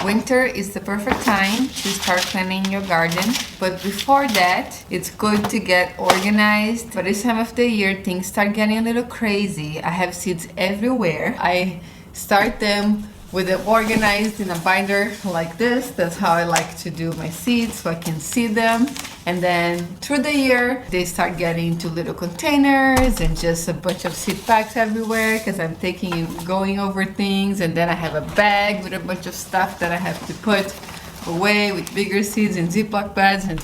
Winter is the perfect time to start planning your garden, but before that, it's good to get organized. By this time of the year, things start getting a little crazy. I have seeds everywhere. I start them with them organized in a binder like this. That's how I like to do my seeds, so I can see them. And then through the year, they start getting into little containers and just a bunch of seed packs everywhere because I'm going over things. And then I have a bag with a bunch of stuff that I have to put away with bigger seeds in Ziploc bags and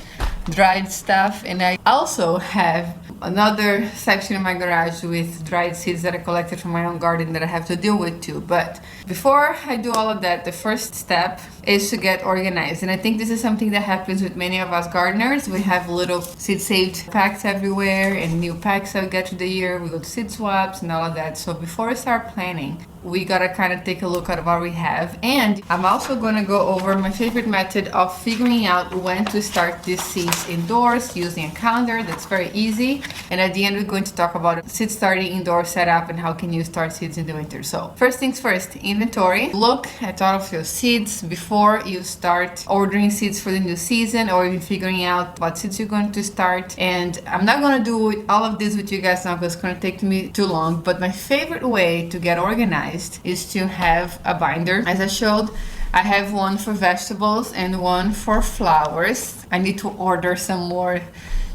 dried stuff. And I also have another section in my garage with dried seeds that I collected from my own garden that I have to deal with too. But before I do all of that, the first step is to get organized. And I think this is something that happens with many of us gardeners. We have little seed saved packs everywhere and new packs that we get through the year. We go to seed swaps and all of that. So before we start planning, we gotta kind of take a look at what we have. And I'm also gonna go over my favorite method of figuring out when to start these seeds indoors using a calendar. That's very easy. And at the end, we're going to talk about seed starting indoor setup and how can you start seeds in the winter. So first things first, inventory. Look at all of your seeds before you start ordering seeds for the new season or even figuring out what seeds you're going to start. And I'm not gonna do all of this with you guys now because it's gonna take me too long, but my favorite way to get organized is to have a binder. As I showed, I have one for vegetables and one for flowers. I need to order some more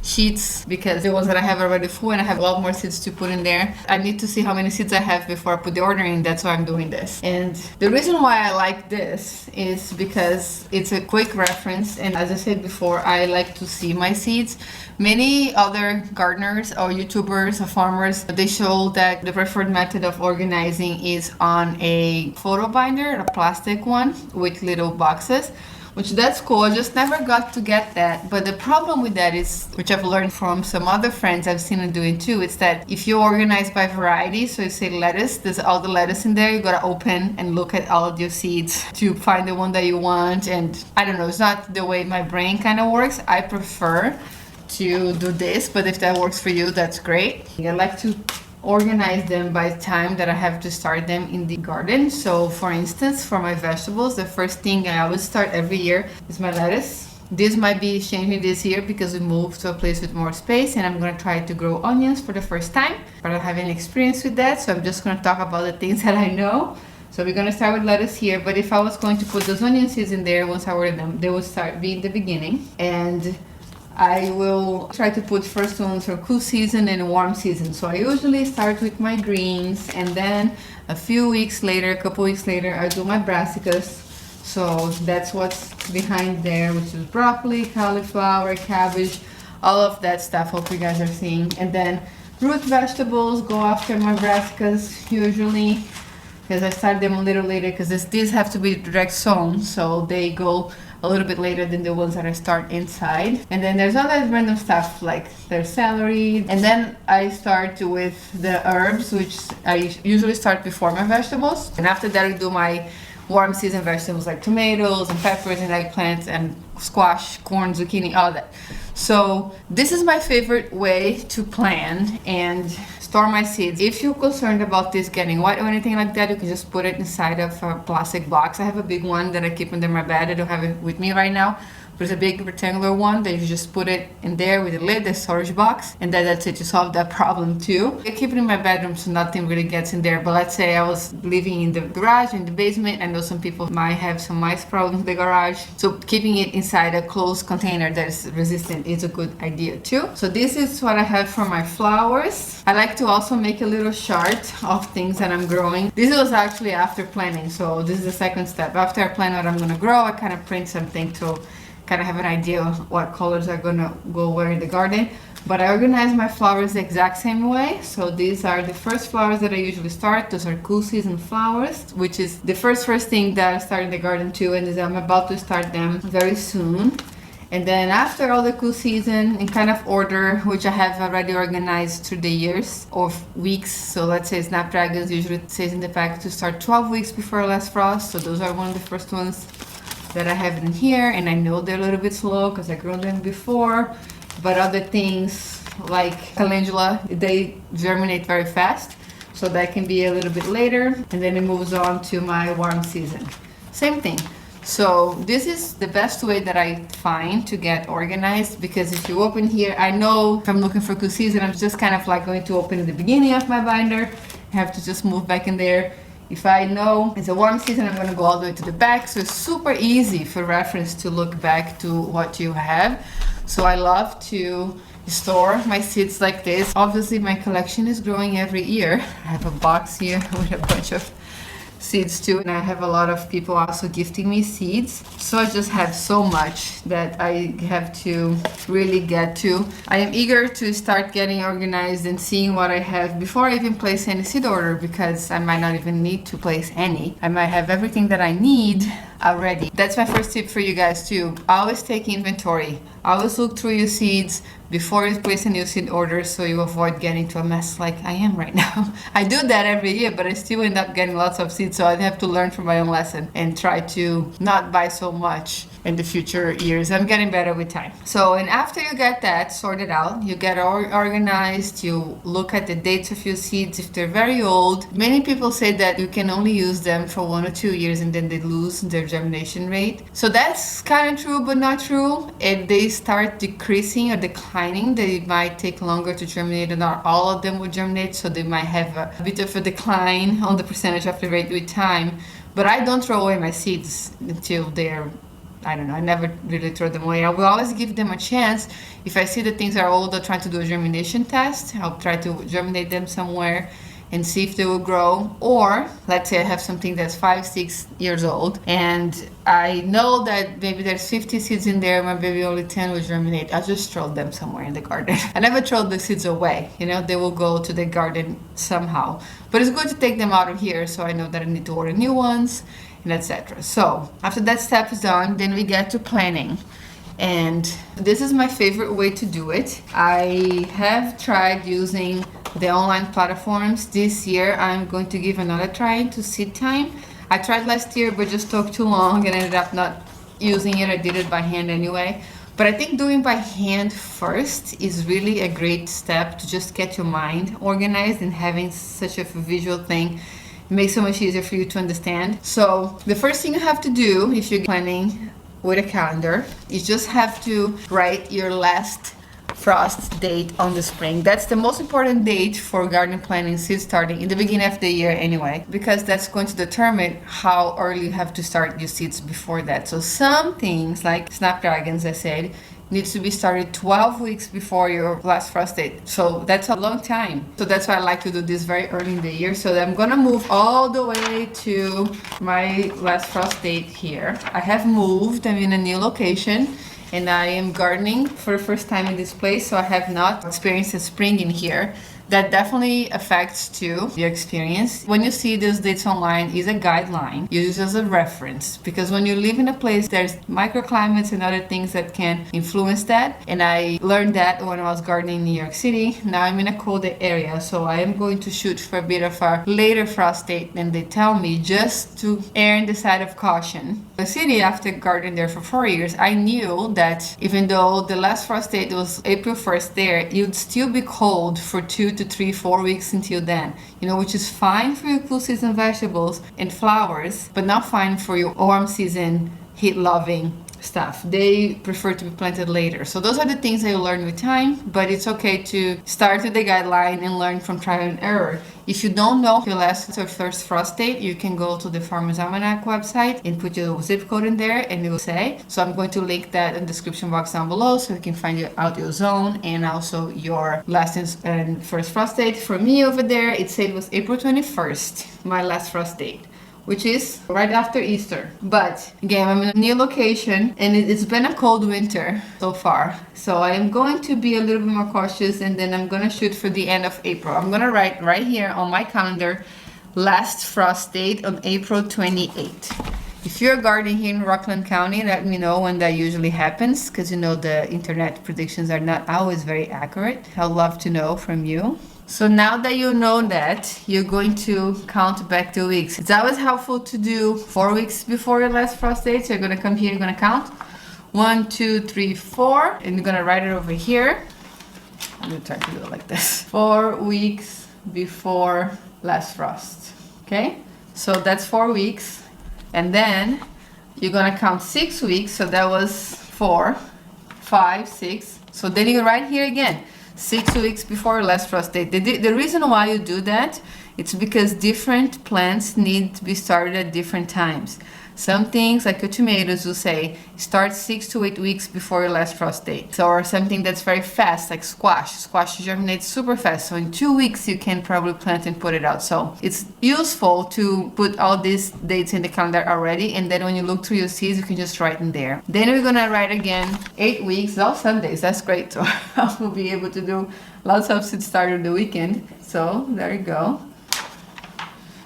sheets because the ones that I have are already full and I have a lot more seeds to put in there. I need to see how many seeds I have before I put the order in. That's why I'm doing this. And the reason why I like this is because it's a quick reference, and as I said before, I like to see my seeds. Many other gardeners or YouTubers or farmers, they show that the preferred method of organizing is on a photo binder, a plastic one with little boxes, which that's cool. I just never got to get that. But the problem with that is, which I've learned from some other friends I've seen them doing too, it's that if you organize by variety, so you say lettuce, there's all the lettuce in there, you gotta open and look at all of your seeds to find the one that you want. And I don't know, it's not the way my brain kind of works. I prefer to do this, but if that works for you, that's great. I like to organize them by the time that I have to start them in the garden. So for instance, for my vegetables, the first thing I always start every year is my lettuce. This might be changing this year because we moved to a place with more space and I'm going to try to grow onions for the first time, but I don't have any experience with that, so I'm just going to talk about the things that I know. So we're going to start with lettuce here, but if I was going to put those onion seeds in there, once I order them, they would start being the beginning. And I will try to put first ones for cool season and warm season. So I usually start with my greens, and then a couple weeks later, I do my brassicas. So that's what's behind there, which is broccoli, cauliflower, cabbage, all of that stuff. Hope you guys are seeing. And then root vegetables go after my brassicas usually, because I start them a little later because these have to be direct sown, so they go a little bit later than the ones that I start inside. And then there's all that random stuff like there's celery. And then I start with the herbs, which I usually start before my vegetables. And after that I do my warm season vegetables like tomatoes and peppers and eggplants and squash, corn, zucchini, all that. So this is my favorite way to plan and store my seeds. If you're concerned about this getting wet or anything like that, you can just put it inside of a plastic box. I have a big one that I keep under my bed. I don't have it with me right now. There's a big rectangular one that you just put it in there with a lid, the storage box, and that's it. You solve that problem too. I keep it in my bedroom so nothing really gets in there. But let's say I was living in the garage, in the basement. I know some people might have some mice problems in the garage. So keeping it inside a closed container that is resistant is a good idea too. So this is what I have for my flowers. I like to also make a little chart of things that I'm growing. This was actually after planning. So this is the second step. After I plan what I'm gonna grow, I kind of print something to kind of have an idea of what colors are gonna go where in the garden. But I organize my flowers the exact same way. So these are the first flowers that I usually start. Those are cool season flowers, which is the first thing that I start in the garden too, and I'm about to start them very soon. And then after all the cool season, in kind of order, which I have already organized through the years of weeks. So let's say snapdragons, usually it says in the pack to start 12 weeks before last frost. So those are one of the first ones that I have in here, and I know they're a little bit slow because I grew them before, but other things like calendula, they germinate very fast, so that can be a little bit later, and then it moves on to my warm season. Same thing. So this is the best way that I find to get organized, because if you open here, I know if I'm looking for good seeds and I'm just kind of like going to open at the beginning of my binder, I have to just move back in there. If I know it's a warm season, I'm going to go all the way to the back. So it's super easy for reference to look back to what you have. So I love to store my seeds like this. Obviously my collection is growing every year. I have a box here with a bunch of seeds too, and I have a lot of people also gifting me seeds, so I just have so much that I have to really get to. I am eager to start getting organized and seeing what I have before I even place any seed order, because I might not even need to place any. I might have everything that I need already. That's my first tip for you guys too. Always take inventory. Always look through your seeds before you place a new seed order, so you avoid getting to a mess like I am right now. I do that every year, but I still end up getting lots of seeds, so I have to learn from my own lesson and try to not buy so much in the future years. I'm getting better with time. So, and after you get that sorted out, you get organized, you look at the dates of your seeds. If they're very old, many people say that you can only use them for 1 or 2 years and then they lose their germination rate. So that's kind of true, but not true. And they start decreasing or declining. They might take longer to germinate, and not all of them will germinate, so they might have a bit of a decline on the percentage of the rate with time. But I don't throw away my seeds until they're, I don't know, I never really throw them away. I will always give them a chance. If I see that things are old, I'll try to do a germination test. I'll try to germinate them somewhere and see if they will grow. Or let's say I have something that's 5-6 years old and I know that maybe there's 50 seeds in there, maybe only 10 will germinate. I'll just throw them somewhere in the garden. I never throw the seeds away, you know, they will go to the garden somehow. But it's good to take them out of here, so I know that I need to order new ones and etc. So after that step is done, then we get to planning. And this is my favorite way to do it. I have tried using the online platforms. This year I'm going to give another try to Seed Time. I tried last year but just took too long and ended up not using it. I did it by hand anyway. But I think doing by hand first is really a great step to just get your mind organized, and having such a visual thing makes it so much easier for you to understand. So the first thing you have to do if you're planning with a calendar, you just have to write your last frost date on the spring. That's the most important date for garden planning, seed starting in the beginning of the year anyway, because that's going to determine how early you have to start your seeds before that. So some things like snapdragons, I said, needs to be started 12 weeks before your last frost date. So that's a long time. So that's why I like to do this very early in the year. So I'm gonna move all the way to my last frost date here. I have moved, I'm in a new location, and I am gardening for the first time in this place, so I have not experienced a spring in here. That definitely affects too your experience. When you see those dates online, is a guideline. Use it as a reference, because when you live in a place, there's microclimates and other things that can influence that. And I learned that when I was gardening in New York City. Now I'm in a colder area, so I am going to shoot for a bit of a later frost date than they tell me, just to err on the side of caution. The city, after gardening there for 4 years, I knew that even though the last frost date was April 1st there, it would still be cold for 2 to 3, 4 weeks until then, you know, which is fine for your cool season vegetables and flowers, but not fine for your warm season heat loving stuff. They prefer to be planted later. So those are the things that you learn with time, but it's okay to start with the guideline and learn from trial and error. If you don't know your last or first frost date, you can go to the Farmer's Almanac website and put your zip code in there and it will say. So I'm going to link that in the description box down below so you can find out your zone and also your last and first frost date. For me over there, it said it was April 21st, my last frost date, which is right after Easter. But again, I'm in a new location and it's been a cold winter so far. So I am going to be a little bit more cautious, and then I'm gonna shoot for the end of April. I'm gonna write right here on my calendar, last frost date on April 28th. If you're gardening here in Rockland County, let me know when that usually happens, because you know the internet predictions are not always very accurate. I'd love to know from you. So now that you know that, you're going to count back the weeks. It's always helpful to do 4 weeks before your last frost date. So you're gonna come here, you're gonna count 1, 2, 3, 4, and you're gonna write it over here. I'm gonna try to do it like this. 4 weeks before last frost, okay? So that's 4 weeks. And then you're gonna count 6 weeks. So that was 4, 5, 6. So then you right here again, 6 weeks before your last frost date. The reason why you do that, it's because different plants need to be started at different times. Some things, like your tomatoes, will say start 6 to 8 weeks before your last frost date. So, or something that's very fast, like squash. Squash germinates super fast. So in 2 weeks, you can probably plant and put it out. So it's useful to put all these dates in the calendar already. And then when you look through your seeds, you can just write in there. Then we're going to write again 8 weeks, all Sundays. That's great. So I will be able to do lots of seed start on the weekend. So there you go.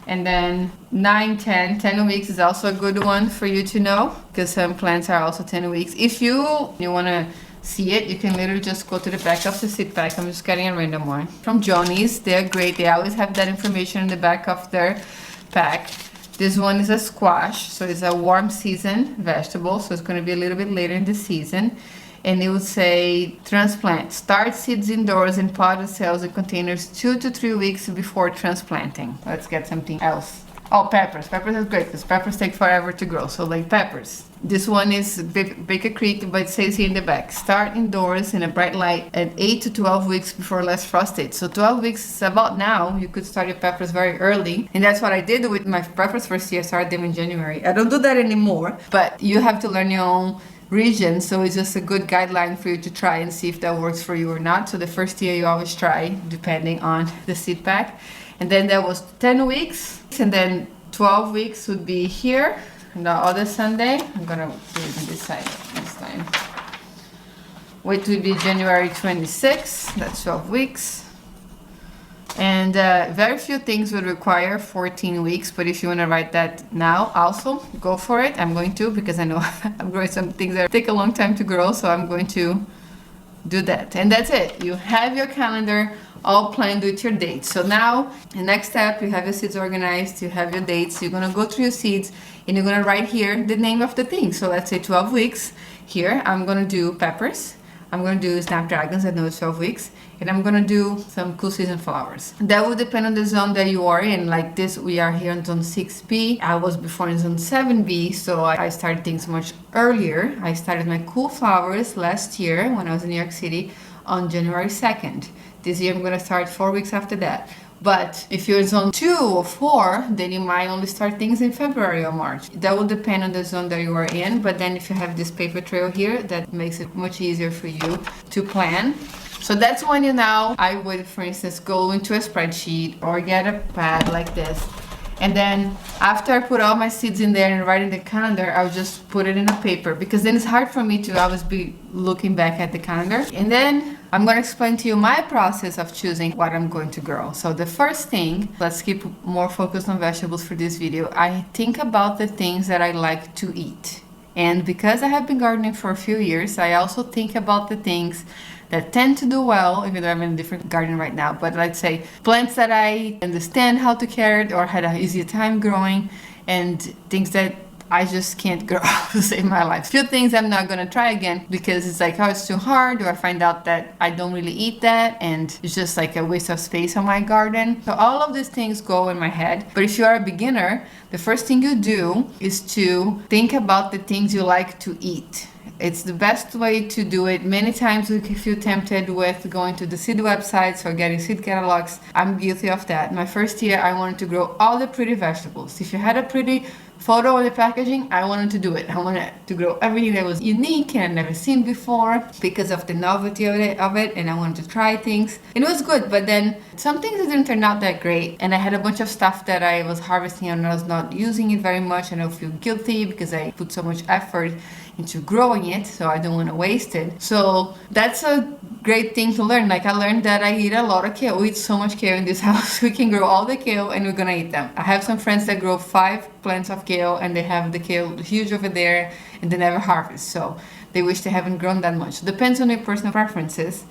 And then 9, 10 weeks is also a good one for you to know, because some plants are also 10 weeks. If you want to see it, you can literally just go to the back of the seed pack. I'm just getting a random one from Johnny's. They're great. They always have that information in the back of their pack. This one is a squash, so it's a warm season vegetable, so it's going to be a little bit later in the season. And it would say transplant. Start seeds indoors in potted cells in containers 2 to 3 weeks before transplanting. Let's get something else. Oh, peppers. Peppers is great because peppers take forever to grow. So like peppers. This one is Baker Creek, but it says here in the back. Start indoors in a bright light at 8 to 12 weeks before last frost date. So 12 weeks is about now. You could start your peppers very early. And that's what I did with my peppers first year. I started them in January. I don't do that anymore. But you have to learn your own region, so it's just a good guideline for you to try and see if that works for you or not. So the first year you always try depending on the seed pack. And then that was 10 weeks, and then 12 weeks would be here and the other Sunday. I'm gonna put it on this side this time, which would be January 26th. That's 12 weeks. And very few things would require 14 weeks, but if you want to write that now, also go for it. I'm going to, because I know I'm growing some things that take a long time to grow, so I'm going to do that. And that's it. You have your calendar all planned with your dates. So now, the next step, you have your seeds organized, you have your dates, you're going to go through your seeds, and you're going to write here the name of the thing. So let's say 12 weeks. Here, I'm going to do peppers. I'm going to do snapdragons, I know it's 12 weeks, and I'm going to do some cool season flowers. That will depend on the zone that you are in. Like this, we are here in zone 6B. I was before in zone 7B, so I started things much earlier. I started my cool flowers last year when I was in New York City on January 2nd. This year I'm going to start 4 weeks after that. But if you're in zone 2 or 4, then you might only start things in February or March. That will depend on the zone that you are in. But then if you have this paper trail here, that makes it much easier for you to plan. So that's when I would, for instance, go into a spreadsheet or get a pad like this. And then after I put all my seeds in there and write in the calendar, I'll just put it in a paper, because then it's hard for me to always be looking back at the calendar. And then I'm going to explain to you my process of choosing what I'm going to grow. So the first thing, let's keep more focused on vegetables for this video. I think about the things that I like to eat. And because I have been gardening for a few years, I also think about the things that tend to do well, even though I'm in a different garden right now, but let's say plants that I understand how to care or had an easier time growing, and things that I just can't grow to save my life. Few things I'm not gonna try again because it's like, oh, it's too hard, or I find out that I don't really eat that and it's just like a waste of space on my garden. So all of these things go in my head. But if you are a beginner, the first thing you do is to think about the things you like to eat. It's the best way to do it. Many times you can feel tempted with going to the seed websites or getting seed catalogs. I'm guilty of that. My first year, I wanted to grow all the pretty vegetables. If you had a pretty photo on the packaging, I wanted to do it. I wanted to grow everything that was unique and I'd never seen before because of the novelty of it, and I wanted to try things. And it was good, but then some things didn't turn out that great, and I had a bunch of stuff that I was harvesting and I was not using it very much, and I feel guilty because I put so much effort into growing it, so I don't want to waste it. So that's a great thing to learn. Like, I learned that I eat a lot of kale. We eat so much kale in this house. We can grow all the kale and we're gonna eat them. I have some friends that grow 5 plants of kale and they have the kale huge over there and they never harvest, so they wish they haven't grown that much. Depends on your personal preferences.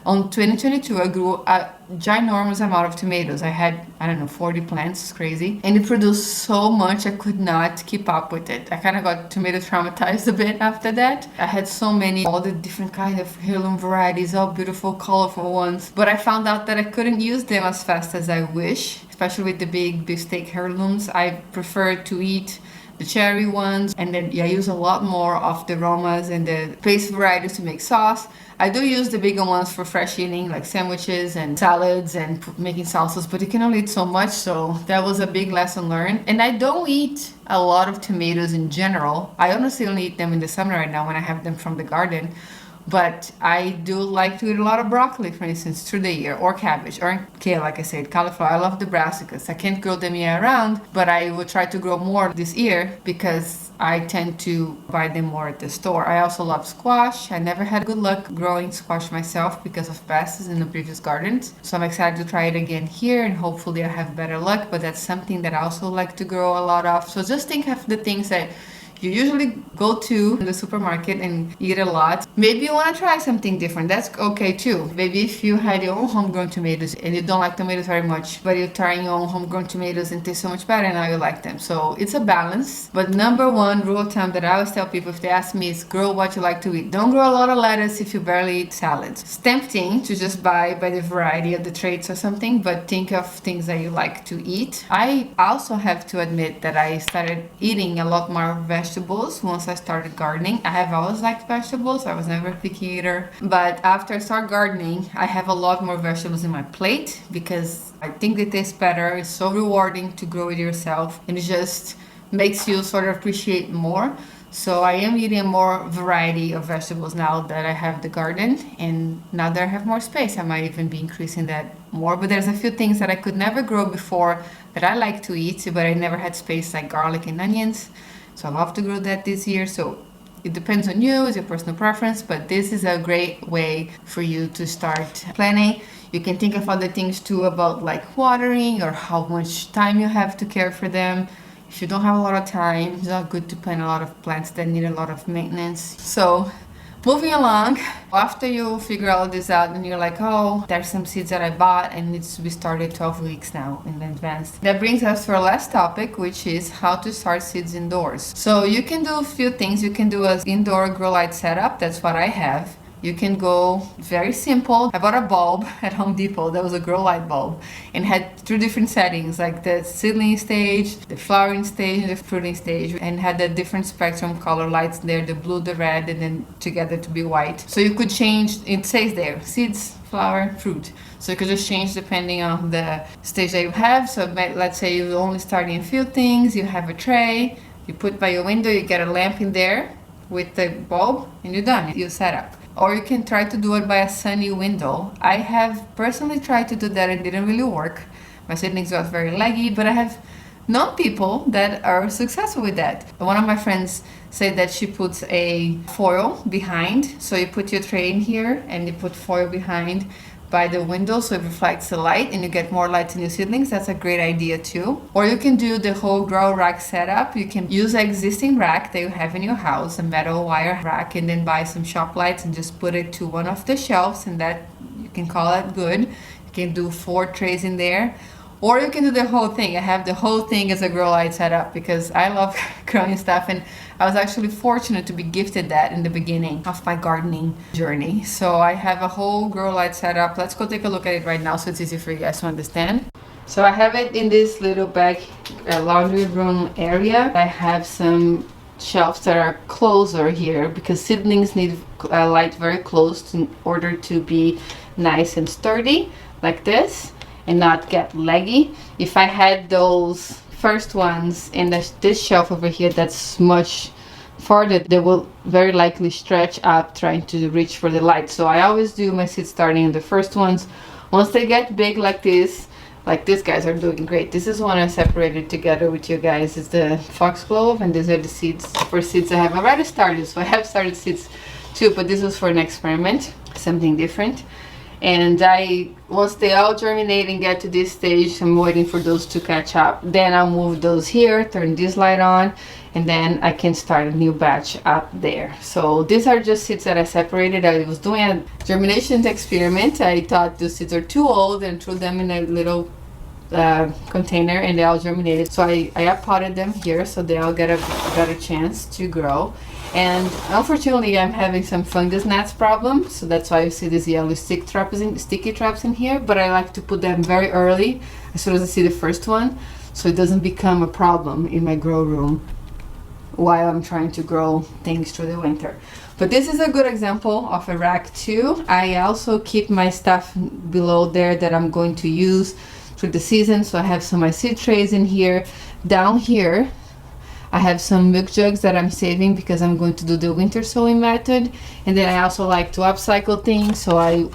On 2022, I grew a ginormous amount of tomatoes. I had, 40 plants, it's crazy. And it produced so much, I could not keep up with it. I kind of got tomato traumatized a bit after that. I had so many, all the different kind of heirloom varieties, all beautiful, colorful ones. But I found out that I couldn't use them as fast as I wish, especially with the big beefsteak heirlooms. I prefer to eat the cherry ones, and then I use a lot more of the aromas and the paste varieties to make sauce. I do use the bigger ones for fresh eating, like sandwiches and salads and making salsas, but you can only eat so much, so that was a big lesson learned. And I don't eat a lot of tomatoes in general. I honestly only eat them in the summer right now when I have them from the garden. But I do like to eat a lot of broccoli, for instance, through the year, or cabbage, or kale, like I said, cauliflower. I love the brassicas. I can't grow them year round, but I will try to grow more this year because I tend to buy them more at the store. I also love squash. I never had good luck growing squash myself because of pests in the previous gardens. So I'm excited to try it again here, and hopefully I have better luck, but that's something that I also like to grow a lot of. So just think of the things that you usually go to the supermarket and eat a lot. Maybe you want to try something different. That's okay too. Maybe if you had your own homegrown tomatoes and you don't like tomatoes very much, but you're trying your own homegrown tomatoes and taste so much better, and now you like them. So it's a balance. But number one rule of thumb that I always tell people if they ask me is grow what you like to eat. Don't grow a lot of lettuce if you barely eat salads. It's tempting to just buy by the variety of the traits or something, but think of things that you like to eat. I also have to admit that I started eating a lot more vegetables once I started gardening. I have always liked vegetables. I was never a picky eater. But after I started gardening, I have a lot more vegetables in my plate because I think they taste better. It's so rewarding to grow it yourself, and it just makes you sort of appreciate more. So I am eating more variety of vegetables now that I have the garden, and now that I have more space, I might even be increasing that more. But there's a few things that I could never grow before that I like to eat, but I never had space, like garlic and onions. So I love to grow that this year. So it depends on you, it's your personal preference, but this is a great way for you to start planning. You can think of other things too, about like watering or how much time you have to care for them. If you don't have a lot of time, it's not good to plant a lot of plants that need a lot of maintenance. So moving along, after you figure all this out and you're like, oh, there's some seeds that I bought and needs to be started 12 weeks now in advance. That brings us to our last topic, which is how to start seeds indoors. So you can do a few things. You can do an indoor grow light setup. That's what I have. You can go very simple. I bought a bulb at Home Depot that was a grow light bulb and had 3 different settings, like the seedling stage, the flowering stage, and the fruiting stage, and had a different spectrum color lights there, the blue, the red, and then together to be white. So you could change, it says there, seeds, flower, fruit. So you could just change depending on the stage that you have. So let's say you're only starting a few things, you have a tray, you put by your window, you get a lamp in there with the bulb, and you're done, you set up. Or you can try to do it by a sunny window. I have personally tried to do that and it didn't really work. My seedlings got very leggy, but I have known people that are successful with that. One of my friends said that she puts a foil behind. So you put your tray in here and you put foil behind by the window so it reflects the light and you get more light in your seedlings. That's a great idea too. Or you can do the whole grow rack setup. You can use an existing rack that you have in your house, a metal wire rack, and then buy some shop lights and just put it to one of the shelves, and that you can call it good. You can do 4 trays in there. Or you can do the whole thing. I have the whole thing as a grow light setup because I love growing stuff, and I was actually fortunate to be gifted that in the beginning of my gardening journey. So I have a whole grow light setup. Let's go take a look at it right now so it's easy for you guys to understand. So I have it in this little back laundry room area. I have some shelves that are closer here because seedlings need light very close in order to be nice and sturdy like this and not get leggy. If I had those first ones in this shelf over here that's much farther, they will very likely stretch up trying to reach for the light. So I always do my seeds starting in the first ones. Once they get big like this, like these guys are doing great. This is one I separated together with you guys. It's the foxglove, and these are the seeds for seeds I have already started. So I have started seeds too, but this was for an experiment, something different. And once they all germinate and get to this stage, I'm waiting for those to catch up. Then I'll move those here, turn this light on, and then I can start a new batch up there. So these are just seeds that I separated. I was doing a germination experiment. I thought the seeds are too old and threw them in a little container, and they all germinated. So I potted them here so they all get a better chance to grow. And unfortunately, I'm having some fungus gnats problem, so that's why you see these yellow sticky traps in here. But I like to put them very early, as soon as I see the first one, so it doesn't become a problem in my grow room. while I'm trying to grow things through the winter. But this is a good example of a rack too. I also keep my stuff below there that I'm going to use through the season. So I have some of my seed trays in here. Down here, I have some milk jugs that I'm saving because I'm going to do the winter sowing method. And then I also like to upcycle things, so I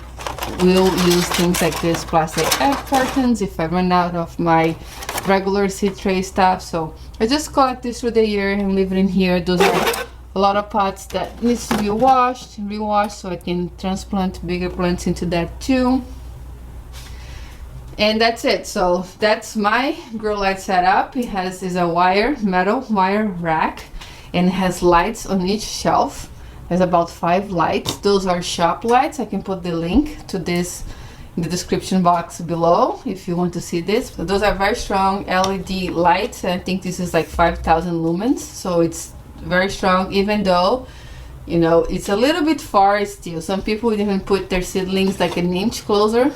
will use things like this plastic egg cartons if I run out of my regular seed tray stuff. So I just collect this through the year and leave it in here. Those are a lot of pots that needs to be washed and rewashed, so I can transplant bigger plants into that too. And that's it. So that's my grow light setup. It is a metal wire rack, and it has lights on each shelf. There's about 5 lights. Those are shop lights. I can put the link to this in the description box below if you want to see this. So those are very strong LED lights. I think this is like 5,000 lumens, so it's very strong, even though, you know, it's a little bit far still. Some people would even put their seedlings like an inch closer.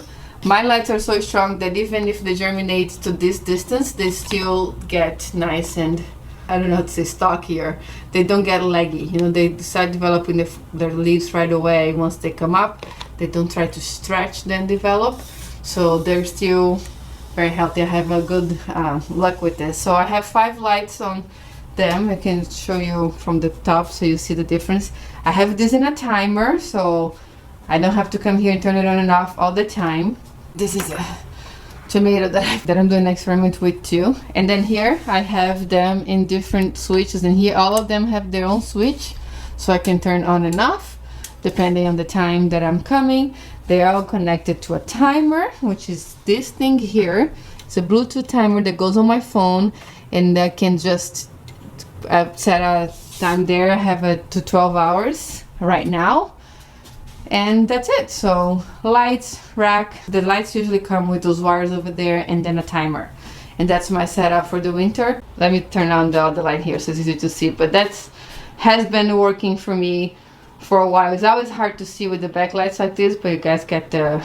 My lights are so strong that even if they germinate to this distance, they still get nice and, I don't know how to say, stockier. They don't get leggy. You know, they start developing their leaves right away once they come up. They don't try to stretch then develop. So they're still very healthy. I have a good luck with this. So I have 5 lights on them. I can show you from the top so you see the difference. I have this in a timer, so I don't have to come here and turn it on and off all the time. This is a tomato that I'm doing an experiment with too. And then here I have them in different switches, and here all of them have their own switch, so I can turn on and off depending on the time that I'm coming. They are all connected to a timer, which is this thing here. It's a Bluetooth timer that goes on my phone, and I can just set a time there. I have it to 12 hours right now, and that's it. So lights, rack. The lights usually come with those wires over there, and then a timer. And that's my setup for the winter. Let me turn on the other light here so it's easy to see, but that's has been working for me for a while. It's always hard to see with the backlights like this, but you guys get the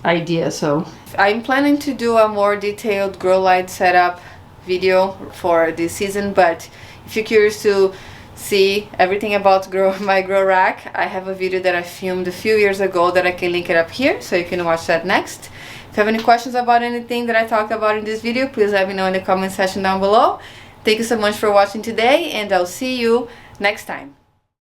idea. So I'm planning to do a more detailed grow light setup video for this season, but if you're curious to see everything about my grow rack, I have a video that I filmed a few years ago that I can link it up here, so you can watch that next. If you have any questions about anything that I talked about in this video, please let me know in the comment section down below. Thank you so much for watching today, and I'll see you next time.